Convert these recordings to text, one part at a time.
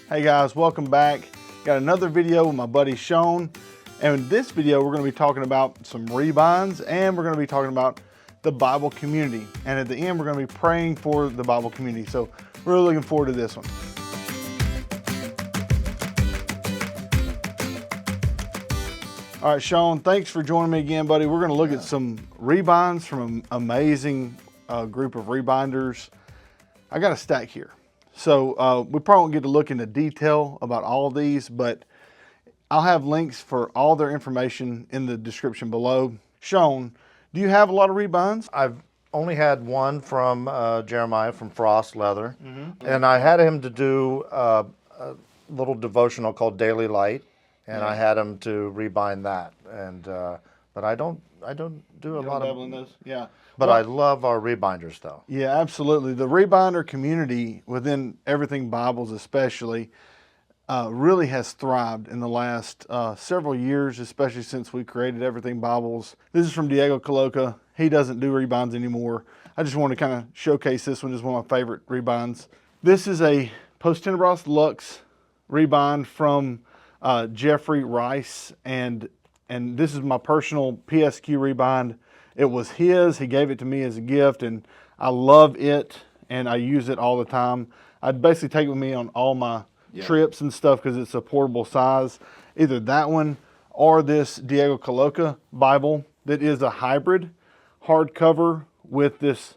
Hey guys, welcome back. Got another video with my buddy Shawn. And in this video, we're going to be talking about some rebinds and we're going to be talking about the Bible community. And at the end, we're going to be praying for the Bible community. So really looking forward to this one. All right, Shawn, thanks for joining me again, buddy. We're going to look at some rebinds from an amazing group of rebinders. I got a stack here. So we probably won't get to look into detail about all of these, but I'll have links for all their information in the description below. Shawn, do you have a lot of rebinds? I've only had one from Jeremiah from Frost Leather, and I had him to do a little devotional called Daily Light, and I had him to rebind that. And but I don't do a lot of those. Yeah. But I love our rebinders, though. Yeah, absolutely. The rebinder community within Everything Bibles especially really has thrived in the last several years, especially since we created Everything Bibles. This is from Diego Coloca. He doesn't do rebinds anymore. I just want to kind of showcase this one. It's one of my favorite rebinds. This is a Post-Tenebras Luxe rebind from Jeffrey Rice, and this is my personal PSQ rebind. It was his. He gave it to me as a gift, and I love it, and I use it all the time. I'd basically take it with me on all my trips and stuff because it's a portable size. Either that one or this Diego Coloca Bible that is a hybrid hardcover with this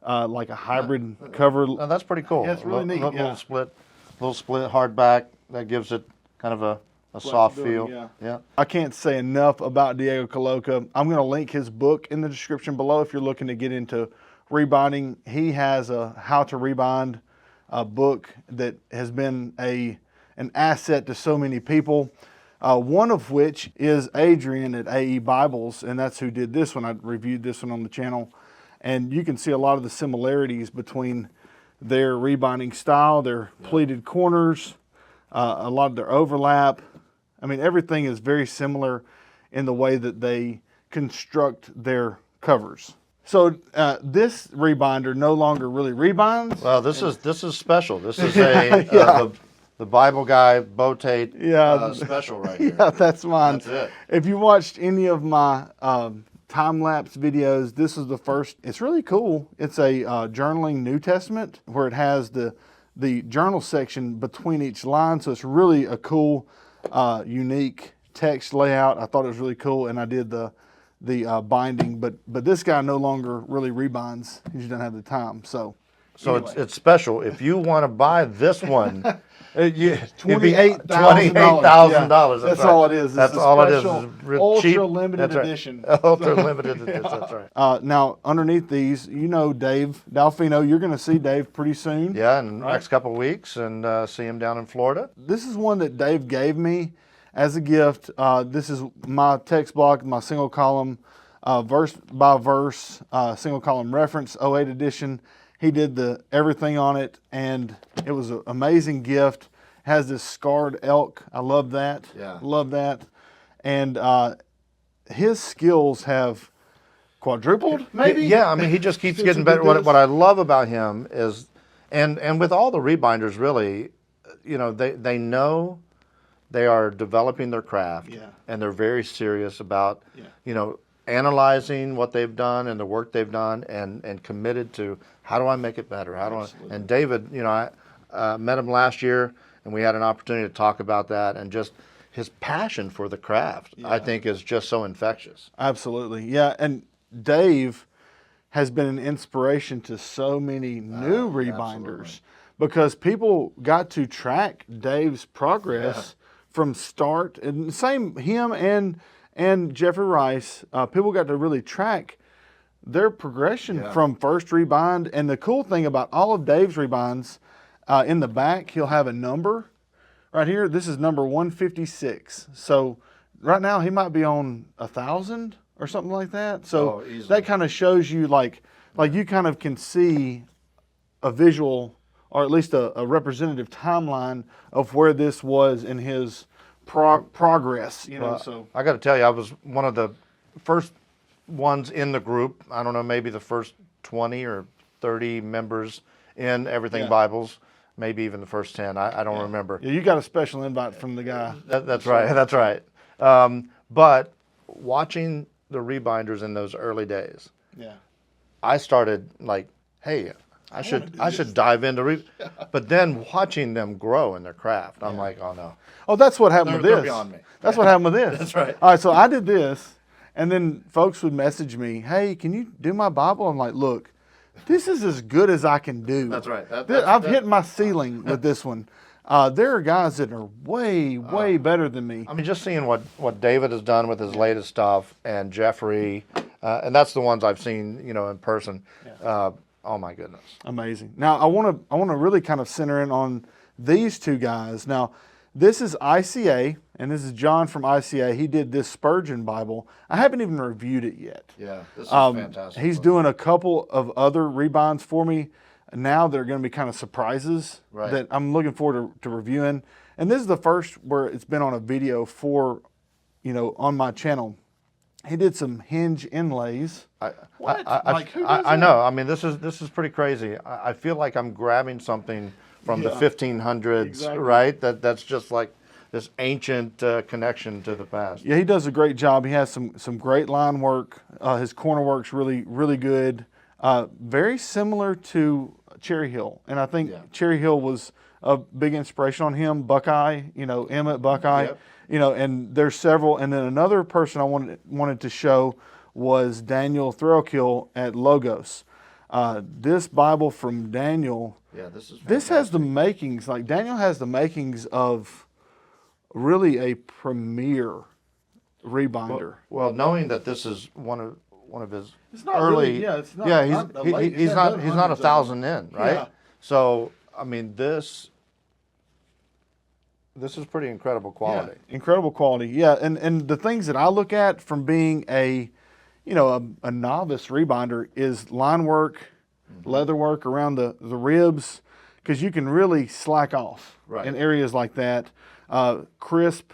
like a hybrid cover. Oh, that's pretty cool. Yeah, it's really neat. Little split hardback that gives it kind of a soft feel. Yeah. I can't say enough about Diego Coloca. I'm going to link his book in the description below if you're looking to get into rebinding. He has a How to Rebind book that has been an asset to so many people. One of which is Adrian at AE Bibles, and that's who did this one. I reviewed this one on the channel, and you can see a lot of the similarities between their rebinding style, their pleated corners, a lot of their overlap. I mean, everything is very similar in the way that they construct their covers. So this rebinder no longer really rebinds. Well, this is special. This is the Bible guy Beau Tate special right here. Yeah, that's mine. That's it. If you watched any of my time-lapse videos, this is the first. It's really cool. It's a journaling New Testament where it has the journal section between each line. So it's really a cool, unique text layout. I thought it was really cool, and I did the binding. But this guy no longer really rebinds. He just doesn't have the time. So anyway. It's special. If you want to buy this one, $28,000. That's all it is. That's all it is. Ultra limited edition. Ultra limited edition. That's right. Now underneath these, you know, Dave Dalfino. You're going to see Dave pretty soon. Yeah, in the next couple of weeks, and see him down in Florida. This is one that Dave gave me as a gift. This is my text block, my single column, verse by verse, single column reference, 08 edition. He did everything on it, and it was an amazing gift. Has this scarred elk. I love that. Yeah. Love that. And his skills have quadrupled, maybe? Yeah, I mean, he just keeps getting better. What I love about him is, and with all the rebinders, really, you know, they know they are developing their craft, and they're very serious about, you know, analyzing what they've done and the work they've done, and committed to how do I make it better? How do I? And David, you know, I met him last year, and we had an opportunity to talk about that, and just his passion for the craft, I think, is just so infectious. Absolutely, yeah. And Dave has been an inspiration to so many new rebinders because people got to track Dave's progress from start, and same him and Jeffrey Rice. People got to really track their progression from first rebind. And the cool thing about all of Dave's rebinds, in the back, he'll have a number right here. This is number 156. So right now he might be on 1,000 or something like that. So that kind of shows you like you kind of can see a visual, or at least a representative timeline of where this was in his progress. You know, so I got to tell you, I was one of the first ones in the group. I don't know, maybe the first 20 or 30 members in Everything Bibles. maybe even the first 10. I don't remember. Yeah, you got a special invite from the guy. That's right. That's right. But watching the Rebinders in those early days, I started like, hey, I should dive into but then watching them grow in their craft, I'm like, oh no. Oh, that's what happened with They're this. beyond me. That's what happened with this. That's right. All right, so I did this, and then folks would message me, hey, can you do my Bible? I'm like, look, this is as good as I can do. That's right. I've hit my ceiling with this one. There are guys that are way better than me. I mean, just seeing what David has done with his latest stuff, and Jeffrey, and that's the ones I've seen, in person. Oh my goodness. Amazing. Now I want to really kind of center in on these two guys. Now, this is ICA, and this is John from ICA. He did this Spurgeon Bible. I haven't even reviewed it yet. Yeah, this is fantastic. He's doing a couple of other rebinds for me now that are going to be kind of surprises that I'm looking forward to reviewing. And this is the first where it's been on a video for, on my channel. He did some hinge inlays. I know. I mean, this is pretty crazy. I feel like I'm grabbing something from the 1500s, right? That's just like this ancient connection to the past. Yeah, he does a great job. He has some great line work. His corner work's really good. Very similar to Cherry Hill, and I think Cherry Hill was a big inspiration on him. Buckeye, Emmett Buckeye. Yep. And there's several. And then another person I wanted to show was Daniel Threlkill at Logos. This Bible from Daniel. Yeah, this is fantastic. This has the makings. Like Daniel has the makings of really a premier rebinder. Well, knowing that this is one of his not early, really, it's not, he's not 1,000 in, right? Yeah. So I mean, this is pretty incredible quality. Yeah, incredible quality. Yeah, and the things that I look at from being a novice rebinder is line work, leather work around the ribs, because you can really slack off in areas like that. Crisp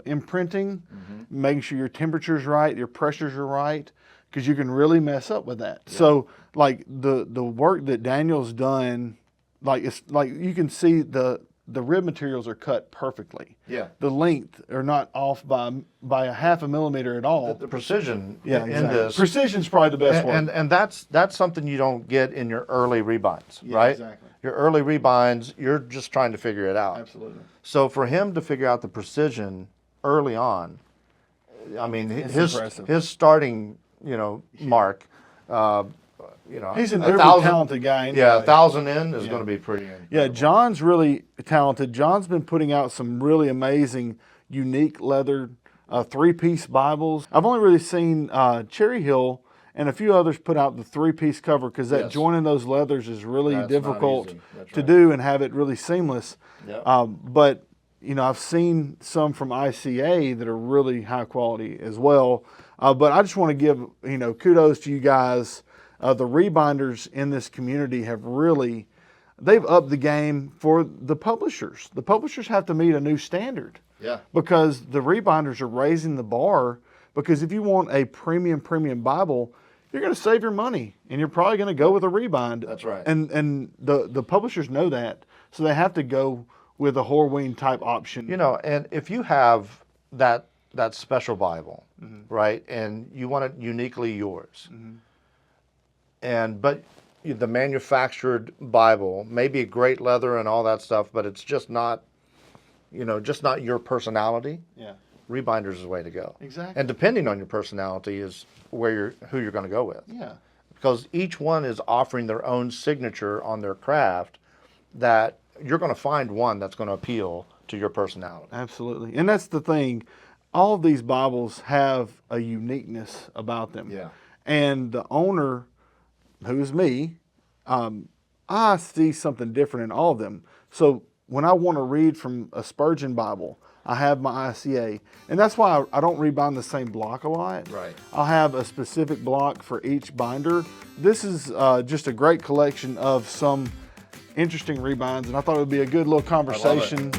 imprinting, making sure your temperature's right, your pressures are right, because you can really mess up with that. Yeah. So like the work that Daniel's done, like it's like you can see the rib materials are cut perfectly. Yeah. The length are not off by a half a millimeter at all. The precision in this. Precision's probably the best word. And that's something you don't get in your early rebinds, right? Exactly. Your early rebinds, you're just trying to figure it out. Absolutely. So for him to figure out the precision early on, I mean, his starting, mark, he's an talented guy. Anyway. Yeah, 1,000 in is going to be pretty incredible. Yeah, John's really talented. John's been putting out some really amazing, unique leather 3-piece Bibles. I've only really seen Cherry Hill and a few others put out the 3-piece cover, because that joining those leathers is really difficult to do and have it really seamless. Yep. But I've seen some from ICA that are really high quality as well. But I just want to give kudos to you guys. The rebinders in this community they've upped the game for the publishers. The publishers have to meet a new standard. Yeah. Because the rebinders are raising the bar, because if you want a premium Bible, you're going to save your money, and you're probably going to go with a rebind. That's right. And the publishers know that, so they have to go with a Horween type option. And if you have that special Bible, right, and you want it uniquely yours, but the manufactured Bible may be great leather and all that stuff, but it's just not, just not your personality. Yeah. Rebinders is the way to go. Exactly. And depending on your personality is who you're going to go with. Yeah. Because each one is offering their own signature on their craft, that you're going to find one that's going to appeal to your personality. Absolutely. And that's the thing. All of these Bibles have a uniqueness about them. Yeah. And the owner, who is me, I see something different in all of them. So when I want to read from a Spurgeon Bible, I have my ICA. And that's why I don't rebind the same block a lot. Right. I'll have a specific block for each binder. This is just a great collection of some interesting rebinds, and I thought it would be a good little conversation.